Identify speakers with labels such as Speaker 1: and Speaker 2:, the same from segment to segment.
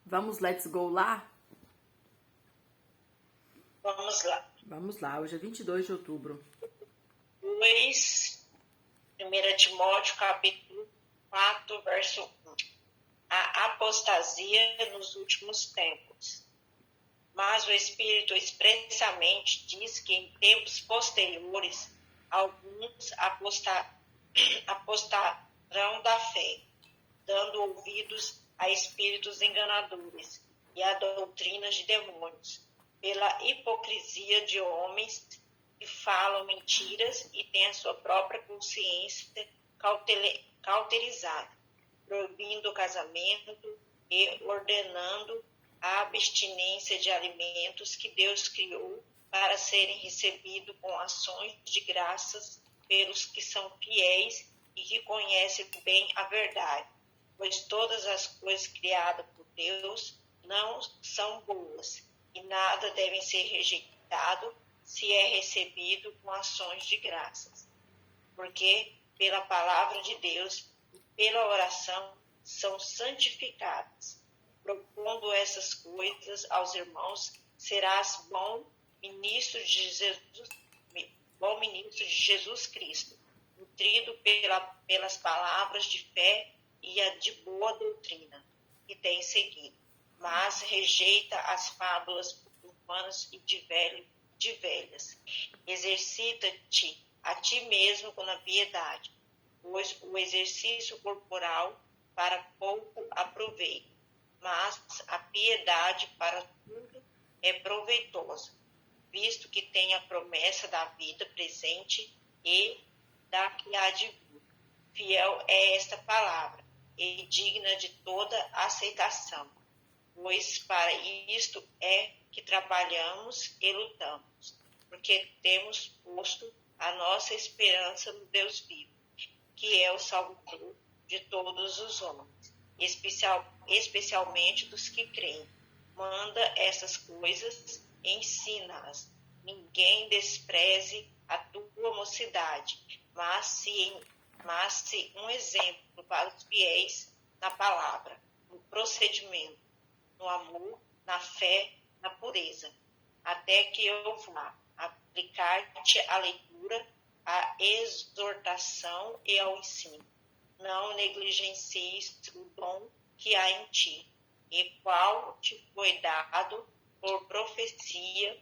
Speaker 1: Vamos, let's go lá?
Speaker 2: Vamos lá.
Speaker 1: Vamos lá, hoje é 22 de outubro.
Speaker 2: 1 Timóteo, capítulo 4, verso 1. A apostasia nos últimos tempos. Mas o Espírito expressamente diz que em tempos posteriores alguns apostarão da fé, dando ouvidos a espíritos enganadores e a doutrinas de demônios, pela hipocrisia de homens que falam mentiras e têm a sua própria consciência cauterizada, proibindo o casamento e ordenando a abstinência de alimentos que Deus criou para serem recebidos com ações de graças pelos que são fiéis e que conhecem bem a verdade, pois todas as coisas criadas por Deus não são boas e nada devem ser rejeitado se é recebido com ações de graças, porque pela palavra de Deus e pela oração são santificadas. Propondo essas coisas aos irmãos, serás bom ministro de Jesus Cristo, nutrido pelas palavras de fé e a de boa doutrina que tem seguido, mas rejeita as fábulas humanas e de velhas. Exercita-te a ti mesmo com a piedade, pois o exercício corporal para pouco aproveita, mas a piedade para tudo é proveitosa, visto que tem a promessa da vida presente e da que há de vir. Fiel é esta palavra e digna de toda aceitação, pois para isto é que trabalhamos e lutamos, porque temos posto a nossa esperança no Deus vivo, que é o Salvador de todos os homens, especialmente dos que creem. Manda essas coisas, ensina-as. Ninguém despreze a tua mocidade, mas se um exemplo para os fiéis na palavra, no procedimento, no amor, na fé, na pureza, até que eu vá aplicar-te à leitura, à exortação e ao ensino. Não negligencies o dom que há em ti, e qual te foi dado por profecia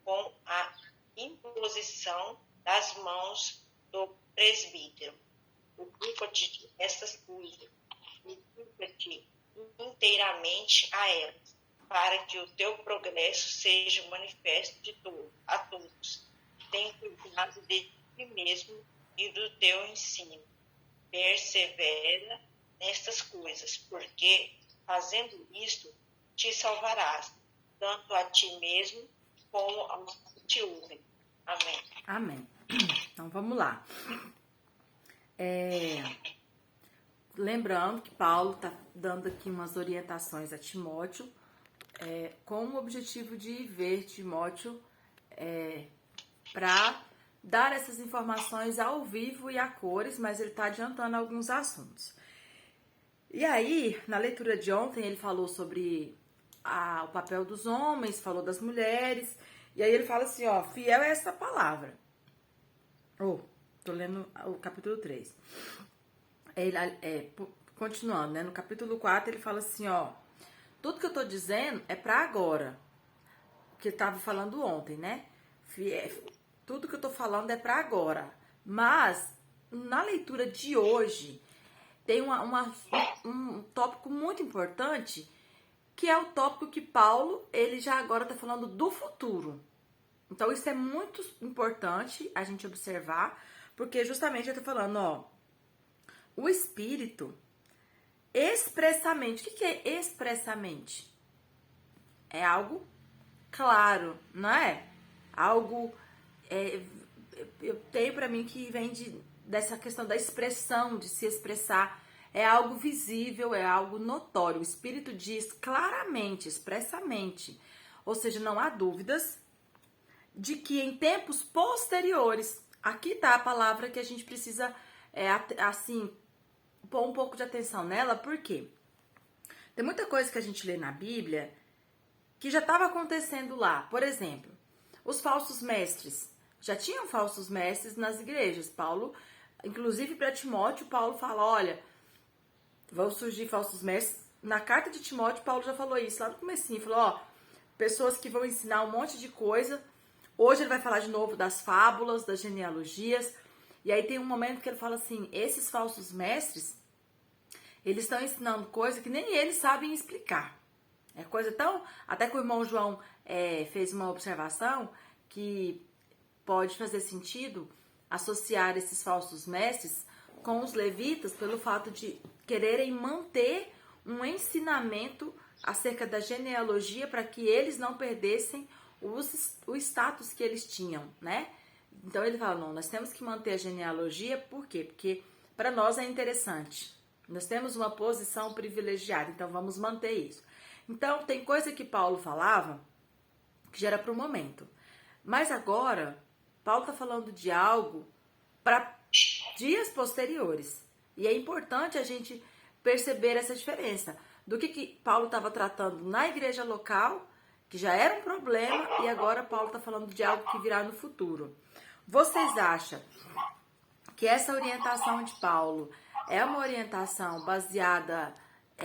Speaker 2: com a imposição das mãos do presbítero. Ocupa-te dessas coisas, dedica-te inteiramente a elas, para que o teu progresso seja manifesto a todos. Tem cuidado de ti mesmo e do teu ensino. Persevera nestas coisas, porque fazendo isto te salvarás, tanto a ti mesmo como aos que te ouvem. Amém.
Speaker 1: Amém. Então vamos lá. Lembrando que Paulo está dando aqui umas orientações a Timóteo, com o objetivo de ver Timóteo para dar essas informações ao vivo e a cores, mas ele está adiantando alguns assuntos. E aí, na leitura de ontem, ele falou sobre o papel dos homens, falou das mulheres, e aí ele fala assim, ó, fiel é essa palavra. Tô lendo o capítulo 3. Continuando, né? No capítulo 4 ele fala assim, ó, tudo que eu tô dizendo é pra agora, que eu tava falando ontem, né? Tudo que eu tô falando é pra agora, mas na leitura de hoje tem um tópico muito importante, que é o tópico que Paulo, ele já agora tá falando do futuro. Então isso é muito importante a gente observar, porque justamente ele tá falando, ó, o Espírito expressamente, o que é expressamente? É algo claro, não é? Algo, eu tenho pra mim que vem dessa questão da expressão, de se expressar, é algo visível, é algo notório. O Espírito diz claramente, expressamente, ou seja, não há dúvidas de que em tempos posteriores, aqui tá a palavra que a gente precisa, assim, pôr um pouco de atenção nela, por quê? Tem muita coisa que a gente lê na Bíblia que já estava acontecendo lá. Por exemplo, os falsos mestres. Já tinham falsos mestres nas igrejas. Paulo, inclusive para Timóteo, Paulo fala, olha, vão surgir falsos mestres. Na carta de Timóteo, Paulo já falou isso lá no comecinho. Falou, ó, pessoas que vão ensinar um monte de coisa. Hoje ele vai falar de novo das fábulas, das genealogias. E aí tem um momento que ele fala assim, esses falsos mestres, eles estão ensinando coisa que nem eles sabem explicar. É coisa tão... Até que o irmão João fez uma observação que pode fazer sentido associar esses falsos mestres com os levitas pelo fato de quererem manter um ensinamento acerca da genealogia para que eles não perdessem o status que eles tinham, né? Então ele fala, não, nós temos que manter a genealogia, por quê? Porque para nós é interessante. Nós temos uma posição privilegiada, então vamos manter isso. Então tem coisa que Paulo falava que já era para o momento. Mas agora, Paulo está falando de algo para dias posteriores. E é importante a gente perceber essa diferença do que Paulo estava tratando na igreja local, que já era um problema, e agora Paulo está falando de algo que virá no futuro. Vocês acham que essa orientação de Paulo é uma orientação baseada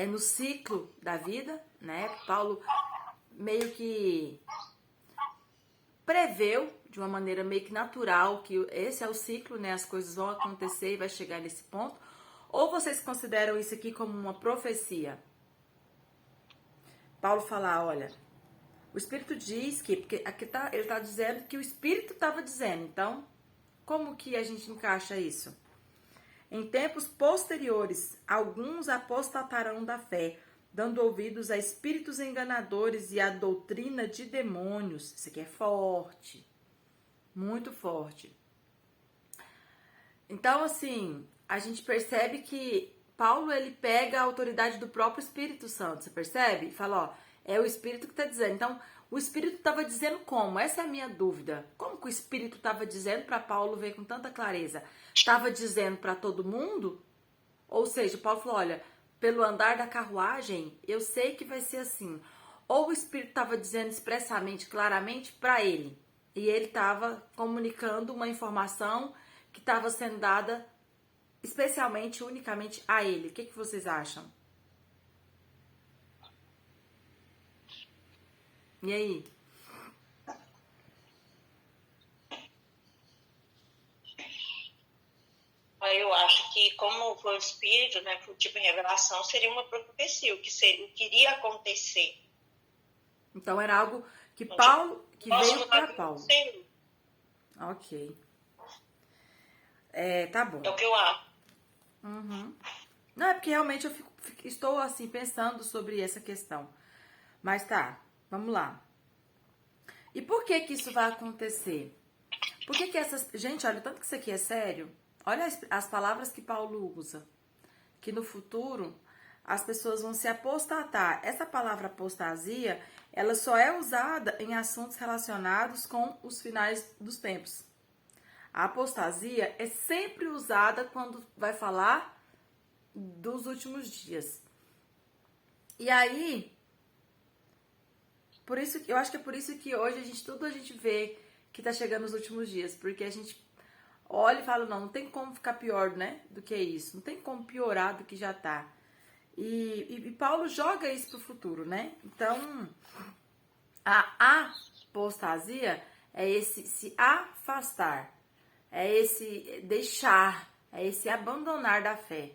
Speaker 1: no ciclo da vida, né? Paulo meio que preveu de uma maneira meio que natural que esse é o ciclo, né? As coisas vão acontecer e vai chegar nesse ponto. Ou vocês consideram isso aqui como uma profecia? Paulo fala, olha, o Espírito diz que, porque aqui ele está dizendo que o Espírito estava dizendo, então, como que a gente encaixa isso? Em tempos posteriores, alguns apostatarão da fé, dando ouvidos a espíritos enganadores e a doutrina de demônios. Isso aqui é forte, muito forte. Então, assim, a gente percebe que Paulo, ele pega a autoridade do próprio Espírito Santo, você percebe? Fala, ó, é o Espírito que está dizendo. Então, o Espírito estava dizendo como? Essa é a minha dúvida. Como que o Espírito estava dizendo para Paulo ver com tanta clareza? Estava dizendo para todo mundo? Ou seja, Paulo falou, olha, pelo andar da carruagem, eu sei que vai ser assim. Ou o Espírito estava dizendo expressamente, claramente para ele. E ele estava comunicando uma informação que estava sendo dada especialmente, unicamente a ele. O que vocês acham? E aí?
Speaker 2: Eu acho que, como foi o Espírito, né, foi o tipo de revelação, seria uma profecia, o que iria acontecer.
Speaker 1: Então era algo que Paulo, que veio para Paulo.
Speaker 2: Sim.
Speaker 1: Ok. Tá bom.
Speaker 2: É o que eu acho.
Speaker 1: Uhum. Não, é porque realmente eu estou assim pensando sobre essa questão. Mas tá, vamos lá. E por que isso vai acontecer? Por que essas... Gente, olha, tanto que isso aqui é sério. Olha as palavras que Paulo usa. Que no futuro as pessoas vão se apostatar. Essa palavra apostasia, ela só é usada em assuntos relacionados com os finais dos tempos. A apostasia é sempre usada quando vai falar dos últimos dias. E aí, por isso, eu acho que é por isso que hoje tudo a gente vê que tá chegando os últimos dias, porque a gente olha e fala, não tem como ficar pior, né, do que isso, não tem como piorar do que já tá. E Paulo joga isso pro futuro, né? Então, a apostasia é esse se afastar, é esse deixar, é esse abandonar da fé.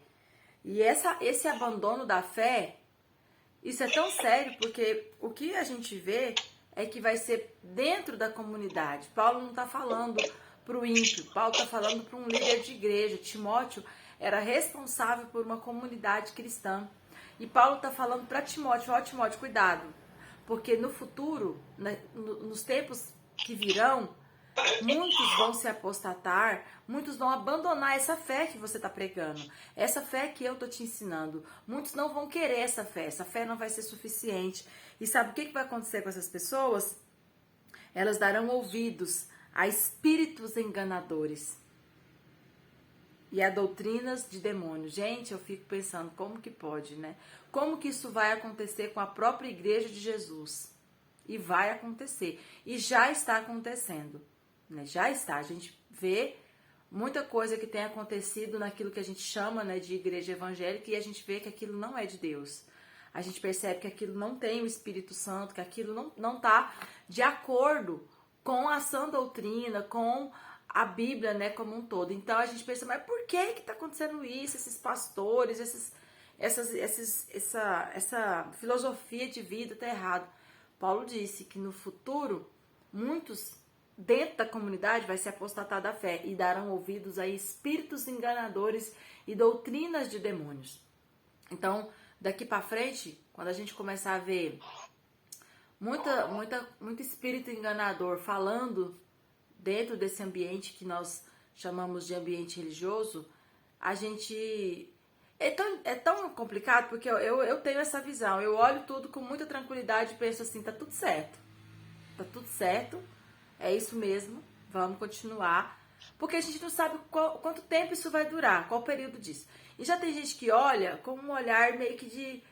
Speaker 1: E esse abandono da fé, isso é tão sério, porque o que a gente vê é que vai ser dentro da comunidade. Paulo não está falando para o ímpio, Paulo está falando para um líder de igreja. Timóteo era responsável por uma comunidade cristã. E Paulo está falando para Timóteo, ó Timóteo, cuidado, porque no futuro, nos tempos que virão, muitos vão se apostatar, muitos vão abandonar essa fé que você está pregando, essa fé que eu estou te ensinando. Muitos não vão querer essa fé não vai ser suficiente. E sabe o que vai acontecer com essas pessoas? Elas darão ouvidos a espíritos enganadores. e a doutrinas de demônios. Gente, eu fico pensando, como que pode, né? Como que isso vai acontecer com a própria igreja de Jesus? E vai acontecer. E já está acontecendo, né? Já está. A gente vê muita coisa que tem acontecido naquilo que a gente chama, né, de igreja evangélica, e a gente vê que aquilo não é de Deus. A gente percebe que aquilo não tem o Espírito Santo, que aquilo não está de acordo com a sã doutrina, com a Bíblia, né, como um todo. Então a gente pensa, mas por que está acontecendo isso? Esses pastores, essa filosofia de vida está errado. Paulo disse que no futuro, muitos dentro da comunidade vai se apostatar da fé e darão ouvidos a espíritos enganadores e doutrinas de demônios. Então, daqui para frente, quando a gente começar a ver muito espírito enganador falando dentro desse ambiente que nós chamamos de ambiente religioso, a gente... É tão complicado, porque eu tenho essa visão. Eu olho tudo com muita tranquilidade e penso assim, tá tudo certo. Tá tudo certo, é isso mesmo, vamos continuar. Porque a gente não sabe quanto tempo isso vai durar, qual o período disso. E já tem gente que olha com um olhar meio que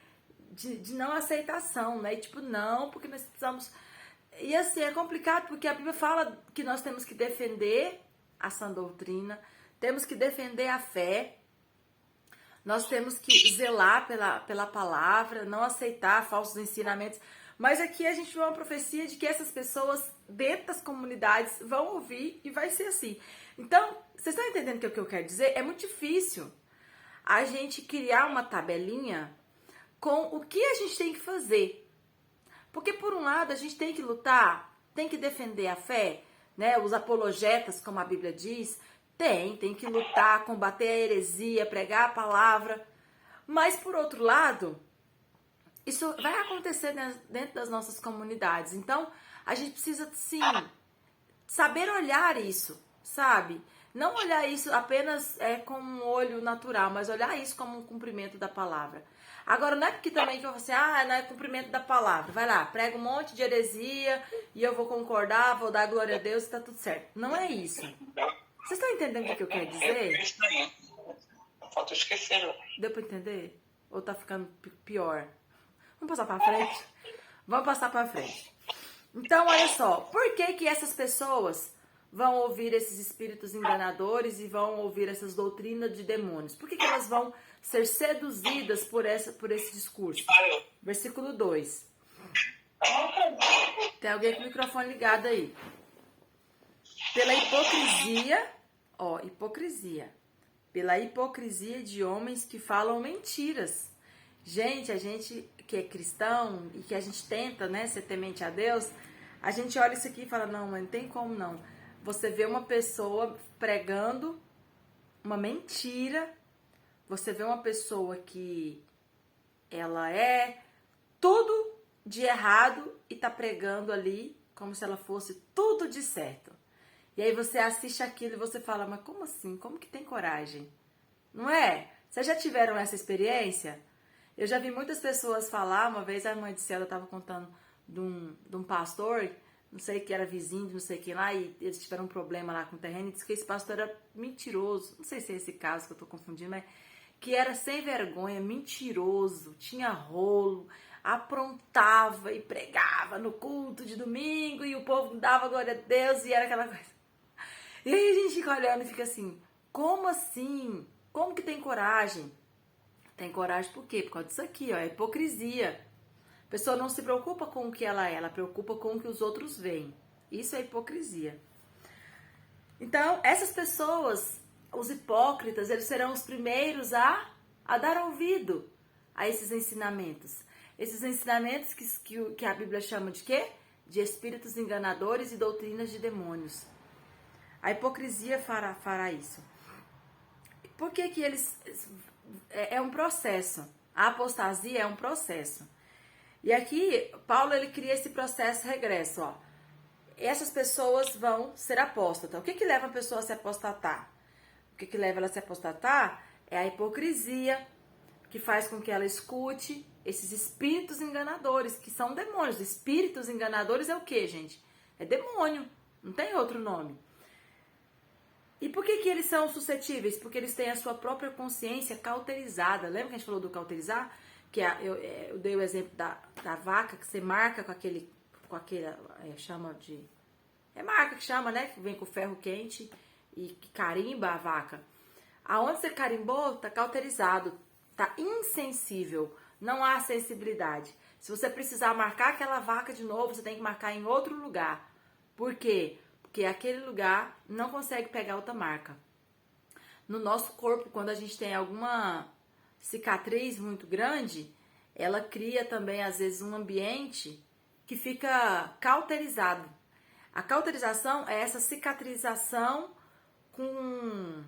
Speaker 1: de não aceitação, né? E tipo, não, porque nós precisamos... E assim, é complicado porque a Bíblia fala que nós temos que defender a sã doutrina, temos que defender a fé, nós temos que zelar pela palavra, não aceitar falsos ensinamentos. Mas aqui a gente vê uma profecia de que essas pessoas dentro das comunidades vão ouvir e vai ser assim. Então, vocês estão entendendo o que eu quero dizer? É muito difícil a gente criar uma tabelinha com o que a gente tem que fazer. Porque, por um lado, a gente tem que lutar, tem que defender a fé, né? Os apologetas, como a Bíblia diz, tem que lutar, combater a heresia, pregar a palavra. Mas, por outro lado, isso vai acontecer dentro das nossas comunidades. Então, a gente precisa, sim, saber olhar isso, sabe? Não olhar isso apenas com um olho natural, mas olhar isso como um cumprimento da palavra. Agora, não é porque também que eu vou assim, não é cumprimento da palavra. Vai lá, prega um monte de heresia e eu vou concordar, vou dar glória a Deus e tá tudo certo. Não é isso. Vocês estão entendendo o que eu quero dizer?
Speaker 2: Isso aí. Não falta esquecer.
Speaker 1: Deu pra entender? Ou tá ficando pior? Vamos passar pra frente? Vamos passar pra frente. Então, olha só. Por que essas pessoas vão ouvir esses espíritos enganadores e vão ouvir essas doutrinas de demônios? Por que elas vão ser seduzidas por esse discurso? Versículo 2. Tem alguém com o microfone ligado aí. Pela hipocrisia, hipocrisia. Pela hipocrisia de homens que falam mentiras. Gente, a gente que é cristão e que a gente tenta, né, ser temente a Deus, a gente olha isso aqui e fala, não, mas não tem como não. Você vê uma pessoa pregando uma mentira, você vê uma pessoa que ela é tudo de errado e tá pregando ali como se ela fosse tudo de certo. E aí você assiste aquilo e você fala, mas como assim? Como que tem coragem? Não é? Vocês já tiveram essa experiência? Eu já vi muitas pessoas falar, uma vez a mãe de Célia estava contando de um pastor, não sei que era vizinho, não sei quem lá, e eles tiveram um problema lá com o terreno, e disse que esse pastor era mentiroso, não sei se é esse caso que eu estou confundindo, mas que era sem vergonha, mentiroso, tinha rolo, aprontava e pregava no culto de domingo, e o povo dava glória a Deus, e era aquela coisa. E aí a gente fica olhando e fica assim, como assim? Como que tem coragem? Tem coragem por quê? Por causa disso aqui, é hipocrisia. A pessoa não se preocupa com o que ela é, ela preocupa com o que os outros veem. Isso é hipocrisia. Então, essas pessoas, os hipócritas, eles serão os primeiros a dar ouvido a esses ensinamentos. Esses ensinamentos que a Bíblia chama de quê? De espíritos enganadores e doutrinas de demônios. A hipocrisia fará isso. Por que que eles... É um processo. A apostasia é um processo. E aqui, Paulo, ele cria esse processo regresso, ó. Essas pessoas vão ser apóstatas. O que que leva a pessoa a se apostatar? O que que leva ela a se apostatar é a hipocrisia, que faz com que ela escute esses espíritos enganadores, que são demônios. Espíritos enganadores é o que, gente? É demônio. Não tem outro nome. E por que eles são suscetíveis? Porque eles têm a sua própria consciência cauterizada. Lembra que a gente falou do cauterizar? Que eu dei o exemplo da vaca, que você marca com aquele chama de... É marca que chama, né? Que vem com ferro quente e que carimba a vaca. Aonde você carimbou, tá cauterizado, tá insensível, não há sensibilidade. Se você precisar marcar aquela vaca de novo, você tem que marcar em outro lugar. Por quê? Porque aquele lugar não consegue pegar outra marca. No nosso corpo, quando a gente tem alguma cicatriz muito grande, ela cria também, às vezes, um ambiente que fica cauterizado. A cauterização é essa cicatrização com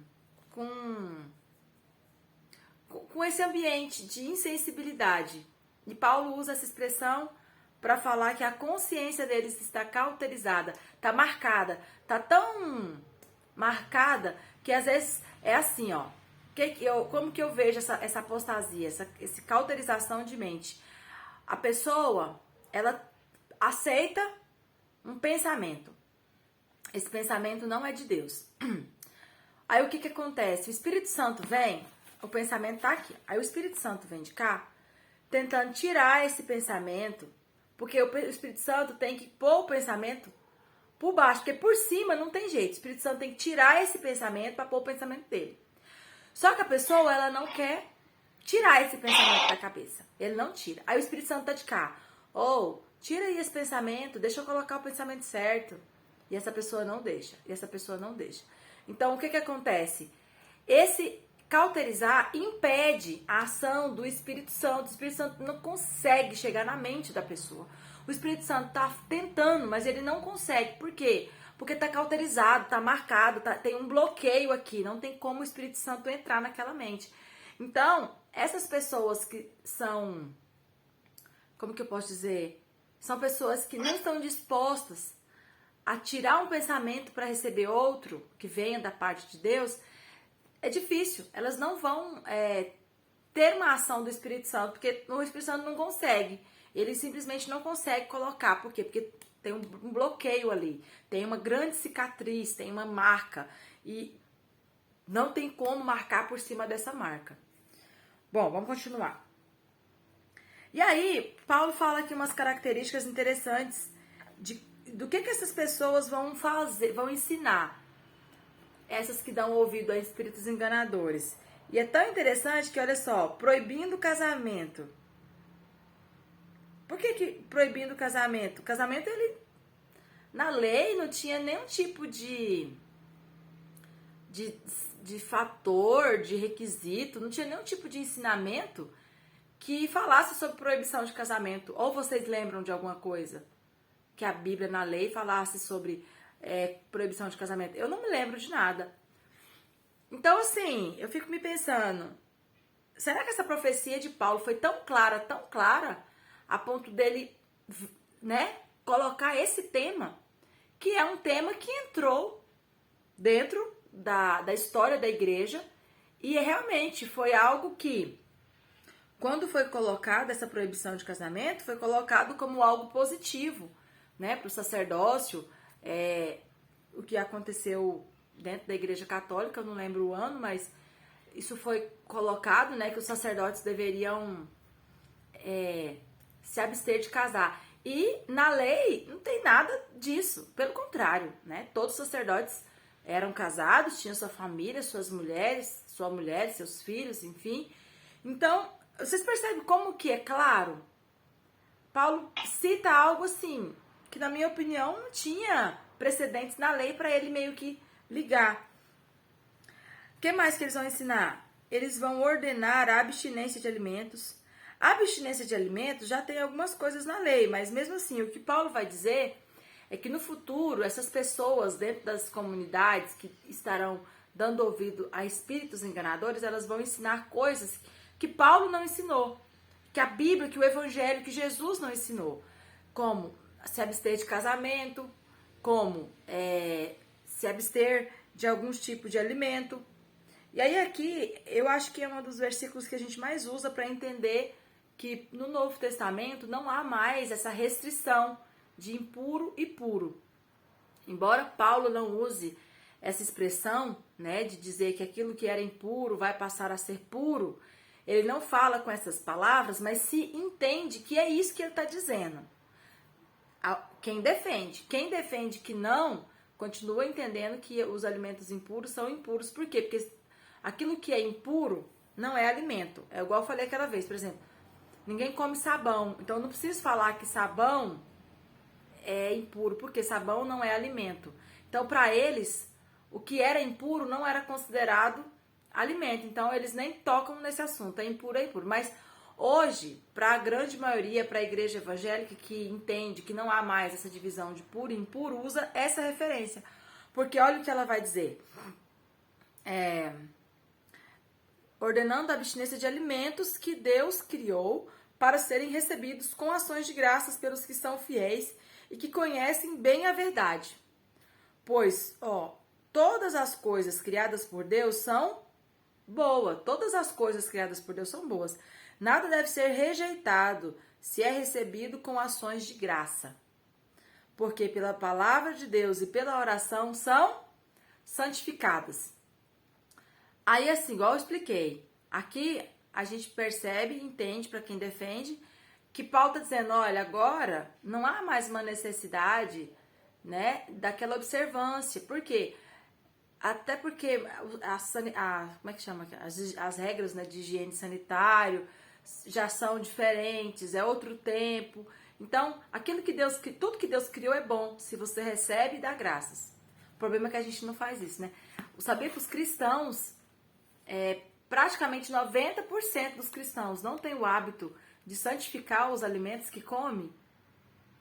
Speaker 1: esse ambiente de insensibilidade. E Paulo usa essa expressão para falar que a consciência deles está cauterizada, está marcada, está tão marcada que às vezes é assim, ó. Como que eu vejo essa apostasia, essa cauterização de mente? A pessoa, ela aceita um pensamento. Esse pensamento não é de Deus. Aí o que acontece? O Espírito Santo vem, o pensamento tá aqui. Aí o Espírito Santo vem de cá, tentando tirar esse pensamento, porque o Espírito Santo tem que pôr o pensamento por baixo, porque por cima não tem jeito. O Espírito Santo tem que tirar esse pensamento para pôr o pensamento dele. Só que a pessoa, ela não quer tirar esse pensamento da cabeça. Ele não tira. Aí o Espírito Santo tá de cá. Tira aí esse pensamento, deixa eu colocar o pensamento certo. E essa pessoa não deixa. Então, o que acontece? Esse cauterizar impede a ação do Espírito Santo. O Espírito Santo não consegue chegar na mente da pessoa. O Espírito Santo está tentando, mas ele não consegue. Por quê? Porque está cauterizado, está marcado, tem um bloqueio aqui. Não tem como o Espírito Santo entrar naquela mente. Então, essas pessoas que são... Como que eu posso dizer? São pessoas que não estão dispostas a tirar um pensamento para receber outro que venha da parte de Deus. É difícil, elas não vão ter uma ação do Espírito Santo, porque o Espírito Santo não consegue, ele simplesmente não consegue colocar. Por quê? Porque tem um bloqueio ali, tem uma grande cicatriz, tem uma marca, e não tem como marcar por cima dessa marca. Bom, vamos continuar. E aí, Paulo fala aqui umas características interessantes do que essas pessoas vão fazer, vão ensinar. Essas que dão ouvido a espíritos enganadores. E é tão interessante que, olha só, proibindo o casamento. Por que proibindo o casamento? O casamento, ele, na lei, não tinha nenhum tipo de fator, de requisito, não tinha nenhum tipo de ensinamento que falasse sobre proibição de casamento. Ou vocês lembram de alguma coisa que a Bíblia, na lei, falasse sobre proibição de casamento? Eu não me lembro de nada. Então, assim, eu fico me pensando, será que essa profecia de Paulo foi tão clara, a ponto dele, né, colocar esse tema, que é um tema que entrou dentro da história da igreja, e realmente foi algo que, quando foi colocada essa proibição de casamento, foi colocado como algo positivo, né, para o sacerdócio. O que aconteceu dentro da Igreja Católica, eu não lembro o ano, mas isso foi colocado, né, que os sacerdotes deveriam se abster de casar. E na lei não tem nada disso, pelo contrário, né, todos os sacerdotes eram casados, tinham sua família, sua mulher, seus filhos, enfim. Então, vocês percebem como que é claro? Paulo cita algo assim, que na minha opinião não tinha precedentes na lei para ele meio que ligar. O que mais que eles vão ensinar? Eles vão ordenar a abstinência de alimentos. A abstinência de alimentos já tem algumas coisas na lei, mas mesmo assim, o que Paulo vai dizer é que no futuro, essas pessoas dentro das comunidades que estarão dando ouvido a espíritos enganadores, elas vão ensinar coisas que Paulo não ensinou, que a Bíblia, que o Evangelho, que Jesus não ensinou, como se abster de casamento, como se abster de alguns tipos de alimento. E aí aqui, eu acho que é um dos versículos que a gente mais usa para entender que no Novo Testamento não há mais essa restrição de impuro e puro. Embora Paulo não use essa expressão, né, de dizer que aquilo que era impuro vai passar a ser puro, ele não fala com essas palavras, mas se entende que é isso que ele está dizendo. Quem defende que não, continua entendendo que os alimentos impuros são impuros. Por quê? Porque aquilo que é impuro não é alimento. É igual eu falei aquela vez, por exemplo, ninguém come sabão. Então eu não preciso falar que sabão é impuro, porque sabão não é alimento. Então, para eles, o que era impuro não era considerado alimento. Então, eles nem tocam nesse assunto. É impuro, é impuro. Mas hoje, para a grande maioria, para a igreja evangélica que entende que não há mais essa divisão de puro e impuro, usa essa referência. Porque olha o que ela vai dizer. Ordenando a abstinência de alimentos que Deus criou para serem recebidos com ações de graças pelos que são fiéis e que conhecem bem a verdade. Pois, todas as coisas criadas por Deus são boas. Todas as coisas criadas por Deus são boas. Nada deve ser rejeitado se é recebido com ações de graça. Porque pela palavra de Deus e pela oração são santificadas. Aí, assim, igual eu expliquei, aqui a gente percebe e entende, para quem defende, que Paulo está dizendo, olha, agora não há mais uma necessidade, né, daquela observância. Por quê? Até porque como é que chama? As regras, né, de higiene sanitário já são diferentes, é outro tempo. Então, tudo que Deus criou é bom, se você recebe e dá graças. O problema é que a gente não faz isso, né? O saber que os cristãos, praticamente 90% dos cristãos não tem o hábito de santificar os alimentos que come.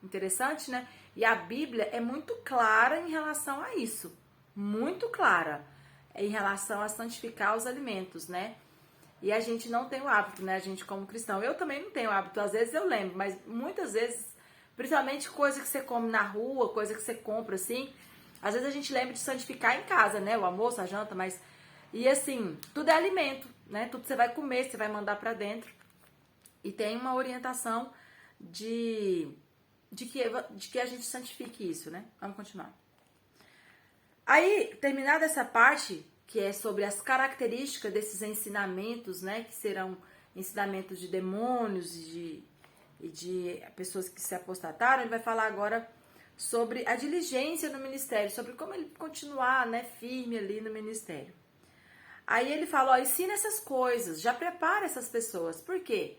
Speaker 1: Interessante, né? E a Bíblia é muito clara em relação a isso. Muito clara em relação a santificar os alimentos, né? E a gente não tem o hábito, né? A gente como cristão. Eu também não tenho o hábito. Às vezes eu lembro, mas muitas vezes, principalmente coisa que você come na rua, coisa que você compra assim, às vezes a gente lembra de santificar em casa, né? O almoço, a janta, mas... E assim, tudo é alimento, né? Tudo você vai comer, você vai mandar pra dentro. E tem uma orientação de que a gente santifique isso, né? Vamos continuar. Aí, terminada essa parte, que é sobre as características desses ensinamentos, né? Que serão ensinamentos de demônios e de pessoas que se apostataram, ele vai falar agora sobre a diligência no ministério, sobre como ele continuar, né, firme ali no ministério. Aí ele fala, ensina essas coisas, já prepara essas pessoas. Por quê?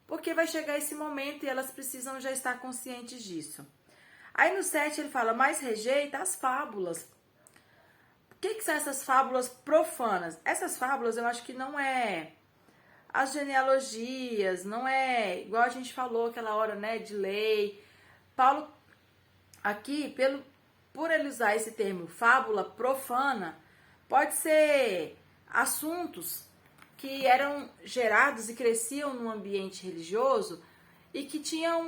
Speaker 1: Porque vai chegar esse momento e elas precisam já estar conscientes disso. Aí no 7 ele fala, mas rejeita as fábulas. O que são essas fábulas profanas? Essas fábulas eu acho que não é as genealogias, não é igual a gente falou aquela hora, né, de lei. Paulo, aqui, por ele usar esse termo fábula profana, pode ser assuntos que eram gerados e cresciam num ambiente religioso e que tinham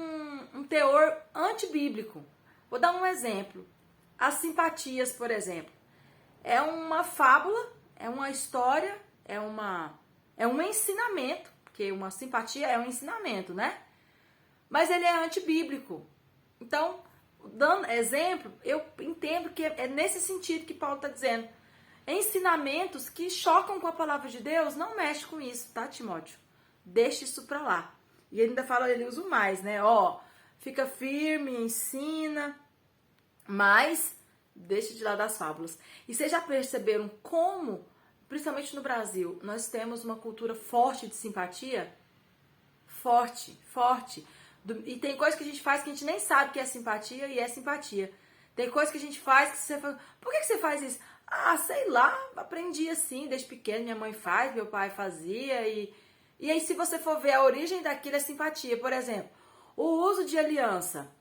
Speaker 1: um teor antibíblico. Vou dar um exemplo. As simpatias, por exemplo. É uma fábula, é uma história, é um ensinamento, porque uma simpatia é um ensinamento, né? Mas ele é antibíblico. Então, dando exemplo, eu entendo que é nesse sentido que Paulo está dizendo. Ensinamentos que chocam com a palavra de Deus, não mexe com isso, tá, Timóteo? Deixa isso pra lá. E ele ainda fala, ele usa o mais, né? Fica firme, ensina, mas deixa de lado as fábulas. E vocês já perceberam como, principalmente no Brasil, nós temos uma cultura forte de simpatia? Forte. E tem coisa que a gente faz que a gente nem sabe que é simpatia e é simpatia. Tem coisa que a gente faz que você fala, por que você faz isso? Sei lá, aprendi assim, desde pequeno, minha mãe faz, meu pai fazia, e aí se você for ver a origem daquilo é simpatia. Por exemplo, o uso de aliança.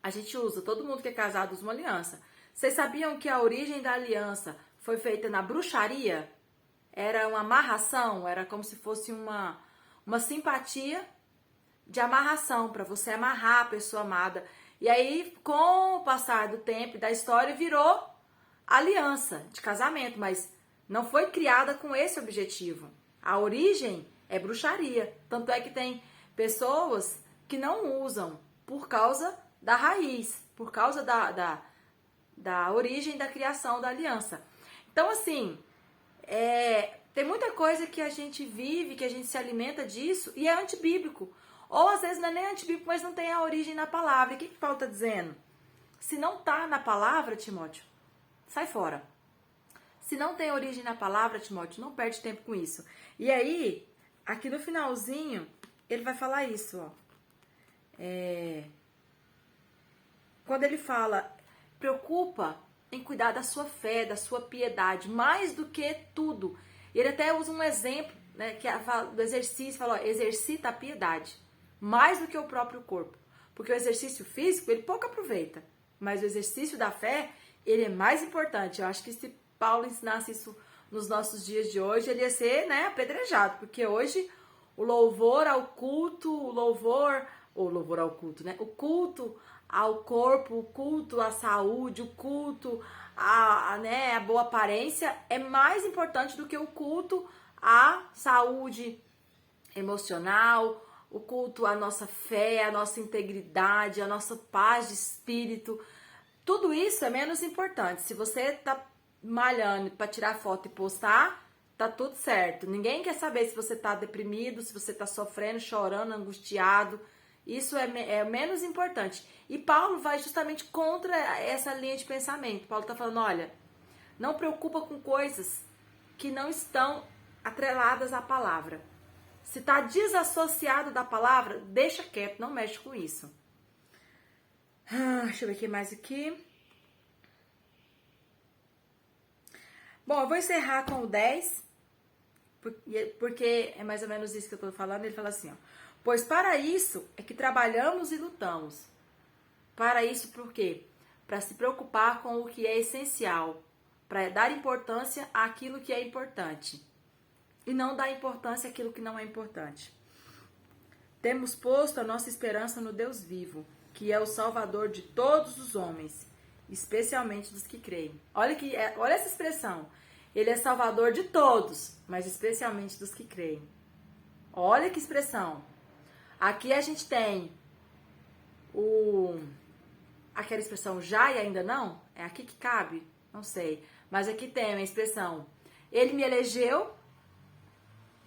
Speaker 1: A gente usa, todo mundo que é casado usa uma aliança. Vocês sabiam que a origem da aliança foi feita na bruxaria? Era uma amarração, era como se fosse uma simpatia de amarração, para você amarrar a pessoa amada. E aí, com o passar do tempo e da história, virou aliança de casamento, mas não foi criada com esse objetivo. A origem é bruxaria. Tanto é que tem pessoas que não usam por causa da raiz, por causa da origem da criação da aliança. Então, assim, tem muita coisa que a gente vive, que a gente se alimenta disso e é antibíblico. Ou às vezes não é nem antibíblico, mas não tem a origem na palavra. E o que Paulo está dizendo? Se não está na palavra, Timóteo, sai fora. Se não tem origem na palavra, Timóteo, não perde tempo com isso. E aí, aqui no finalzinho, ele vai falar isso, ó. Quando ele fala, preocupa em cuidar da sua fé, da sua piedade, mais do que tudo. Ele até usa um exemplo, né, que é do exercício, fala, ó, exercita a piedade, mais do que o próprio corpo. Porque o exercício físico, ele pouco aproveita, mas o exercício da fé, ele é mais importante. Eu acho que se Paulo ensinasse isso nos nossos dias de hoje, ele ia ser, né, apedrejado, porque hoje o louvor ao culto, o culto ao corpo, o culto à saúde, o culto à boa aparência é mais importante do que o culto à saúde emocional, o culto à nossa fé, à nossa integridade, à nossa paz de espírito. Tudo isso é menos importante. Se você tá malhando para tirar foto e postar, tá tudo certo. Ninguém quer saber se você tá deprimido, se você tá sofrendo, chorando, angustiado. Isso é menos importante. E Paulo vai justamente contra essa linha de pensamento. Paulo tá falando, olha, não preocupa com coisas que não estão atreladas à palavra. Se tá desassociado da palavra, deixa quieto, não mexe com isso. Deixa eu ver o que mais aqui. Bom, eu vou encerrar com o 10, porque é mais ou menos isso que eu tô falando. Ele fala assim, ó. Pois para isso é que trabalhamos e lutamos. Para isso, por quê? Para se preocupar com o que é essencial. Para dar importância àquilo que é importante. E não dar importância àquilo que não é importante. Temos posto a nossa esperança no Deus vivo, que é o Salvador de todos os homens, especialmente dos que creem. Olha essa expressão. Ele é Salvador de todos, mas especialmente dos que creem. Olha que expressão. Aqui a gente tem aquela expressão já e ainda não. É aqui que cabe? Não sei. Mas aqui tem a expressão. Ele me elegeu,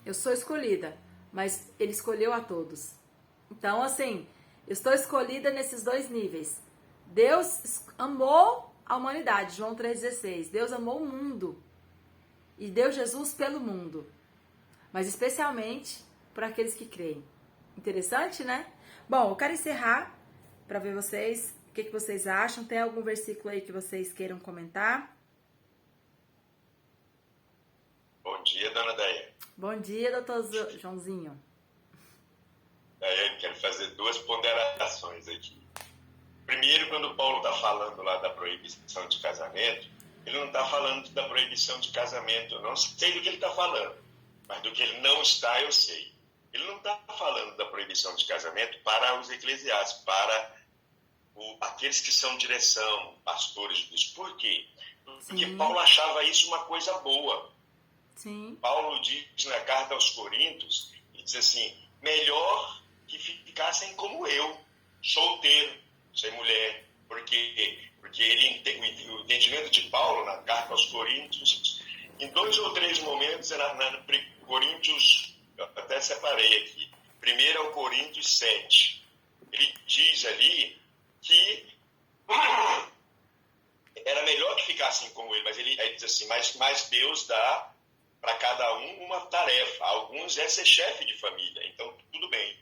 Speaker 1: eu sou escolhida, mas ele escolheu a todos. Então, assim, eu estou escolhida nesses dois níveis. Deus amou a humanidade, João 3,16. Deus amou o mundo e deu Jesus pelo mundo, mas especialmente para aqueles que creem. Interessante, né? Bom, eu quero encerrar para ver vocês, o que vocês acham. Tem algum versículo aí que vocês queiram comentar?
Speaker 3: Bom dia, dona Deia.
Speaker 1: Bom dia, doutor Joãozinho.
Speaker 3: Daiane, quero fazer duas ponderações aqui. Primeiro, quando Paulo está falando lá da proibição de casamento, ele não está falando da proibição de casamento. Eu não sei do que ele está falando, mas do que ele não está, eu sei. Ele não está falando da proibição de casamento para os eclesiásticos, para aqueles que são direção, pastores. Por quê? Porque
Speaker 1: Sim.
Speaker 3: Paulo achava isso uma coisa boa.
Speaker 1: Sim.
Speaker 3: Paulo diz na carta aos Coríntios, ele diz assim, melhor que ficassem como eu, solteiro, sem mulher. Porque o entendimento de Paulo na carta aos Coríntios, em 2 ou 3 momentos, na Coríntios, eu até separei aqui, 1 Coríntios 7, ele diz ali que era melhor que ficassem como ele, mas ele diz assim, mas Deus dá para cada um uma tarefa. Alguns é ser chefe de família, então tudo bem.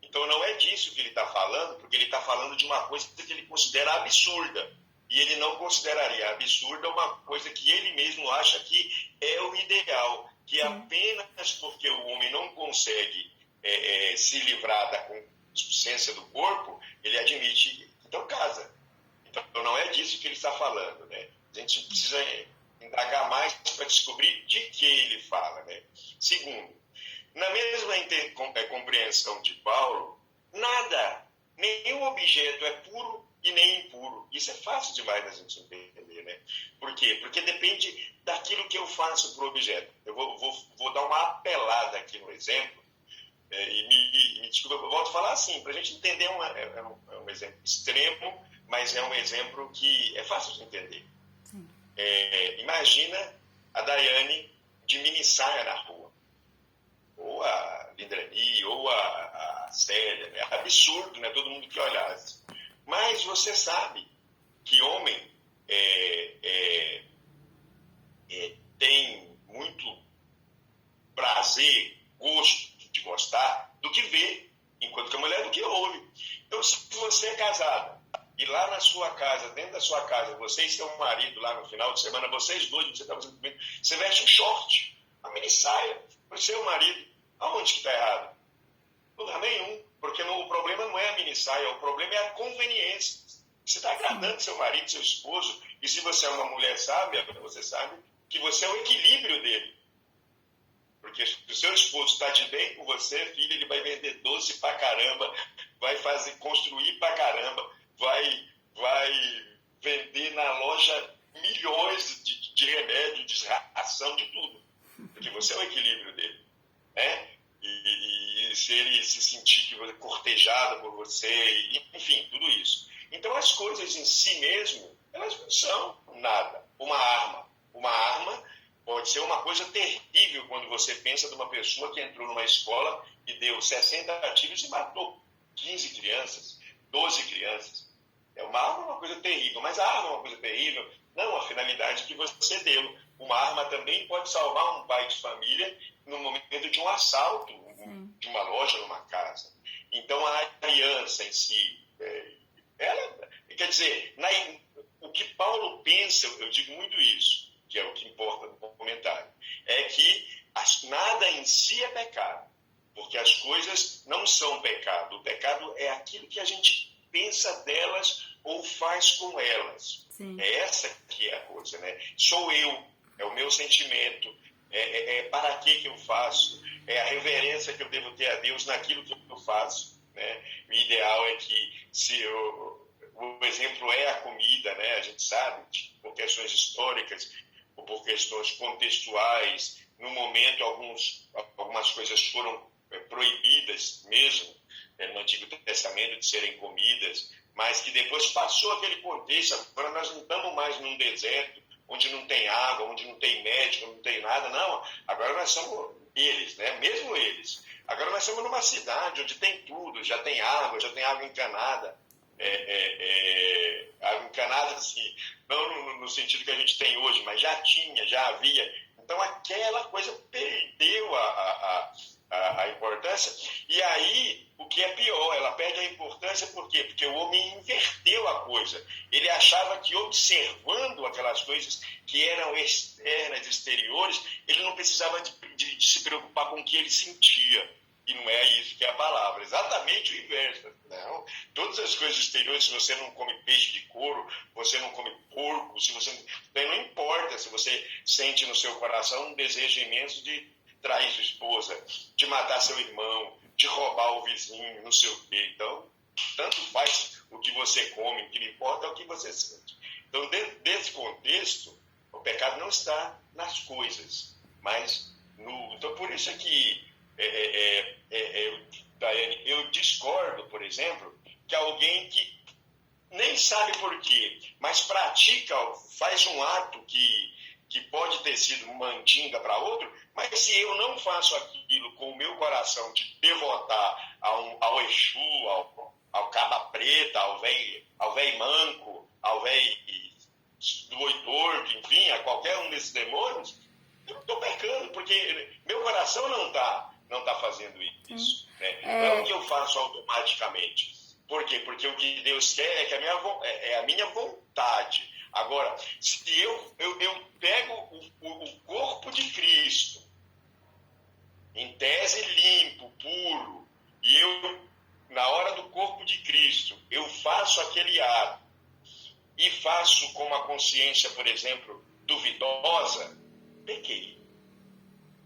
Speaker 3: Então não é disso que ele está falando, porque ele está falando de uma coisa que ele considera absurda. E ele não consideraria absurda uma coisa que ele mesmo acha que é o ideal, que apenas porque o homem não consegue se livrar da consciência do corpo, ele admite, então casa. Então não é disso que ele está falando, né? A gente precisa indagar mais para descobrir de que ele fala, né? Segundo, na mesma compreensão de Paulo, nada, nenhum objeto é puro e nem impuro. Isso é fácil demais da gente entender, né? Por quê? Porque depende daquilo que eu faço para o objeto. Eu vou dar uma apelada aqui no exemplo, me desculpa, eu volto a falar assim, para a gente entender, é um exemplo extremo, mas é um exemplo que é fácil de entender. Imagina a Daiane de mini saia na rua, ou a Lindrani, ou a Célia, é absurdo, né? Todo mundo que olhasse. Mas você sabe que homem tem muito prazer, gosto de gostar do que vê, enquanto que a mulher do que ouve. Então, se você é casada e lá na sua casa, dentro da sua casa, você e seu marido lá no final de semana, vocês dois, você está fazendo comigo, você veste um short, uma mini saia, para o seu marido, aonde que está errado? Lugar nenhum, porque o problema não é a mini saia, o problema é a conveniência. Você está agradando seu marido, seu esposo, e se você é uma mulher sábia, você sabe que você é o equilíbrio dele. Porque se o seu esposo está de bem com você, filho, ele vai vender doce pra caramba, vai construir pra caramba, vai vender na loja milhões de remédios, de ração, de tudo. Porque você é o equilíbrio dele. Né? E se ele se sentir cortejado por você, enfim, tudo isso. Então, as coisas em si mesmo, elas não são nada. Uma arma pode ser uma coisa terrível quando você pensa de uma pessoa que entrou numa escola e deu 60 tiros e matou 15 crianças, 12 crianças. Uma arma é uma coisa terrível, mas a arma é uma coisa terrível, não a finalidade que você deu. Uma arma também pode salvar um pai de família no momento de um assalto, de uma loja, numa casa. Então, a aliança em si, ela, quer dizer, o que Paulo pensa, eu digo muito isso, que é o que importa no comentário, é que nada em si é pecado, porque as coisas não são pecado. O pecado é aquilo que a gente pensa delas ou faz com elas. Sim. É essa que é a coisa, né? Sou eu, é o meu sentimento, para que eu faço, é a reverência que eu devo ter a Deus naquilo que eu faço, né? O ideal é que o exemplo é a comida, né? A gente sabe, por questões históricas ou por questões contextuais, no momento algumas coisas foram proibidas mesmo, no Antigo Testamento, de serem comidas, mas que depois passou aquele contexto. Agora nós não estamos mais num deserto, onde não tem água, onde não tem médico, não tem nada, não. Agora nós somos eles, né? Mesmo eles. Agora nós somos numa cidade onde tem tudo, já tem água encanada. Água encanada, assim, não no sentido que a gente tem hoje, mas já tinha, já havia. Então aquela coisa perdeu a importância. E aí, o que é pior, ela perde a importância por quê? Porque o homem inverteu a coisa. Ele achava que observando aquelas coisas que eram externas, exteriores, ele não precisava de se preocupar com o que ele sentia. E não é isso que é a palavra, exatamente o inverso. Não. Todas as coisas exteriores, se você não come peixe de couro, você não come porco, se você não importa se você sente no seu coração um desejo imenso de trair sua esposa, de matar seu irmão, de roubar o vizinho, não sei o quê. Então, tanto faz o que você come, o que lhe importa é o que você sente. Então, dentro desse contexto, o pecado não está nas coisas, mas Então, por isso é que Daiane, eu discordo, por exemplo, que alguém que nem sabe por quê, mas pratica, faz um ato que pode ter sido mandinga para outro, mas se eu não faço aquilo com o meu coração de devotar ao Exu, ao Caba Preta, ao véi manco, ao véi do oitorto, enfim, a qualquer um desses demônios, eu não estou pecando, porque meu coração não tá fazendo isso. Né? Não é o que eu faço automaticamente. Por quê? Porque o que Deus quer é que a minha vontade. Agora, se eu pego o corpo de Cristo, em tese limpo, puro, e eu, na hora do corpo de Cristo, eu faço aquele ato, e faço com uma consciência, por exemplo, duvidosa, pequei.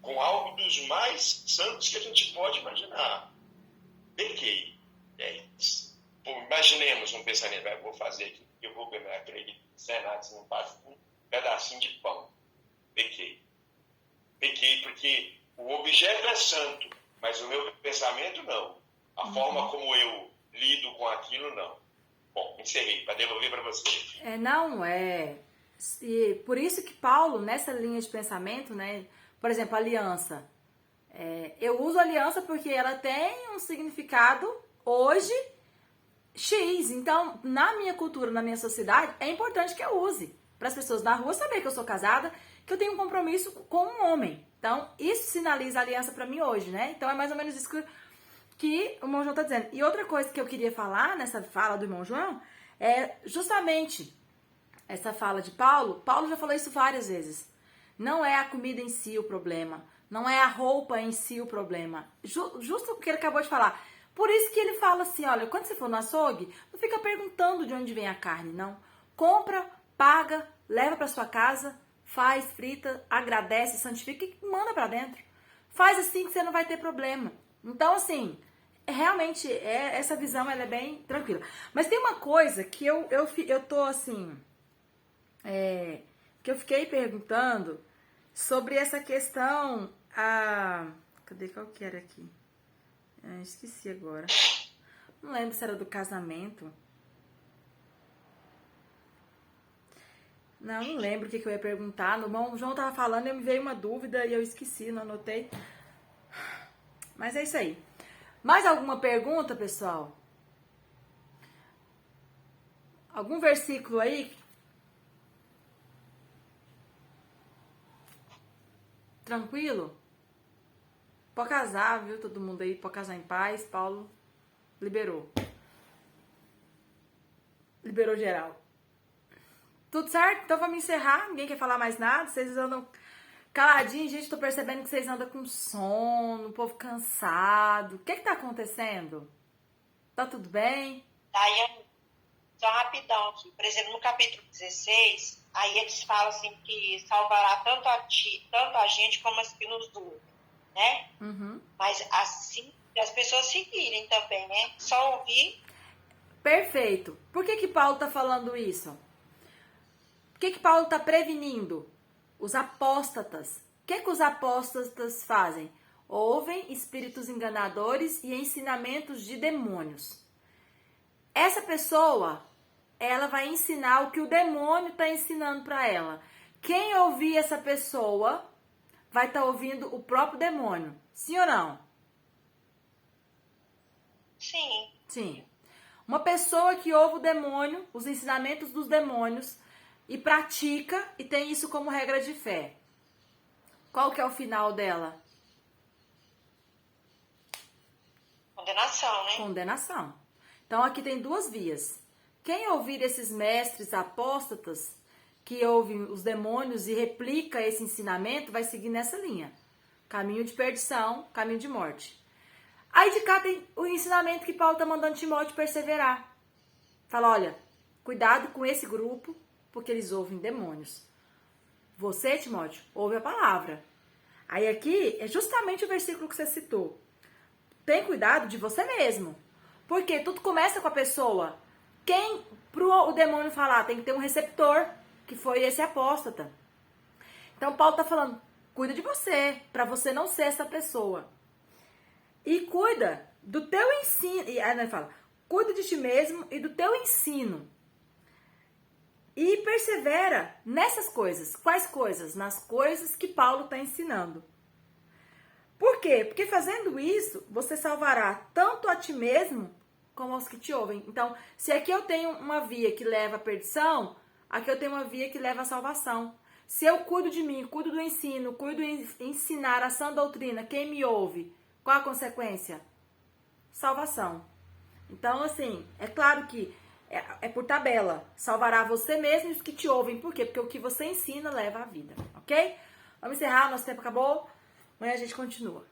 Speaker 3: Com algo dos mais santos que a gente pode imaginar. Pequei. Imaginemos um pensamento, eu vou fazer aqui, eu vou acreditar, se não passa um pedacinho de pão. Pequei. Pequei porque o objeto é santo, Mas o meu pensamento, não. A forma como eu lido com aquilo, não. Bom, encerrei, para devolver para você.
Speaker 1: Não é. E por isso que Paulo, nessa linha de pensamento, né? Por exemplo, aliança. Eu uso aliança porque ela tem um significado hoje X. Então, na minha cultura, na minha sociedade, é importante que eu use. Para as pessoas na rua saber que eu sou casada, que eu tenho um compromisso com um homem. Então, isso sinaliza a aliança para mim hoje, né? Então, é mais ou menos isso que o irmão João tá dizendo. E outra coisa que eu queria falar nessa fala do irmão João é justamente essa fala de Paulo. Paulo já falou isso várias vezes. Não é a comida em si o problema. Não é a roupa em si o problema. Justo o que ele acabou de falar. Por isso que ele fala assim, olha, quando você for no açougue, não fica perguntando de onde vem a carne, não. Compra, paga, leva para sua casa, faz, frita, agradece, santifica e manda para dentro. Faz assim que você não vai ter problema. Então, assim, realmente, essa visão ela é bem tranquila. Mas tem uma coisa que eu tô assim, que eu fiquei perguntando sobre essa questão, cadê, qual que era aqui? Esqueci agora. Não lembro se era do casamento. Não lembro o que eu ia perguntar. O João tava falando e me veio uma dúvida e eu esqueci, não anotei. Mas é isso aí. Mais alguma pergunta, pessoal? Algum versículo aí? Tranquilo? Pode casar, viu? Todo mundo aí pode casar em paz. Paulo liberou. Liberou geral. Tudo certo? Então vamos encerrar. Ninguém quer falar mais nada. Vocês andam caladinhos, gente. Tô percebendo que vocês andam com sono, o povo cansado. O que tá acontecendo? Tá tudo bem?
Speaker 2: Daiane, só rapidão aqui. Por exemplo, no capítulo 16, aí eles falam assim que salvará tanto a gente como as que nos doam, né?
Speaker 1: Uhum.
Speaker 2: Mas assim, as pessoas seguirem também, né? Só ouvir.
Speaker 1: Perfeito. Por que Paulo tá falando isso? Por que Paulo tá prevenindo? Os apóstatas. O que os apóstatas fazem? Ouvem espíritos enganadores e ensinamentos de demônios. Essa pessoa, ela vai ensinar o que o demônio está ensinando para ela. Quem ouvir essa pessoa vai estar ouvindo o próprio demônio. Sim ou não?
Speaker 2: Sim.
Speaker 1: Sim. Uma pessoa que ouve o demônio, os ensinamentos dos demônios, e pratica e tem isso como regra de fé. Qual que é o final dela?
Speaker 2: Condenação, né?
Speaker 1: Condenação. Então aqui tem duas vias. Quem ouvir esses mestres apóstatas que ouvem os demônios e replica esse ensinamento vai seguir nessa linha. Caminho de perdição, caminho de morte. Aí de cá tem o ensinamento que Paulo está mandando Timóteo perseverar. Fala, olha, cuidado com esse grupo, porque eles ouvem demônios. Você, Timóteo, ouve a palavra. Aí aqui é justamente o versículo que você citou. Tem cuidado de você mesmo. Porque tudo começa com a pessoa. Quem pro demônio falar tem que ter um receptor, que foi esse apóstata. Então Paulo está falando, cuida de você, para você não ser essa pessoa. E cuida do teu ensino. E aí ele fala, cuida de ti mesmo e do teu ensino. E persevera nessas coisas. Quais coisas? Nas coisas que Paulo está ensinando. Por quê? Porque fazendo isso, você salvará tanto a ti mesmo como aos que te ouvem. Então, se aqui eu tenho uma via que leva à perdição, aqui eu tenho uma via que leva à salvação. Se eu cuido de mim, cuido do ensino, cuido de ensinar a sã doutrina, quem me ouve, qual a consequência? Salvação. Então, assim, é claro que é por tabela. Salvará você mesmo e os que te ouvem. Por quê? Porque o que você ensina leva à vida. Ok? Vamos encerrar. Nosso tempo acabou. Amanhã a gente continua.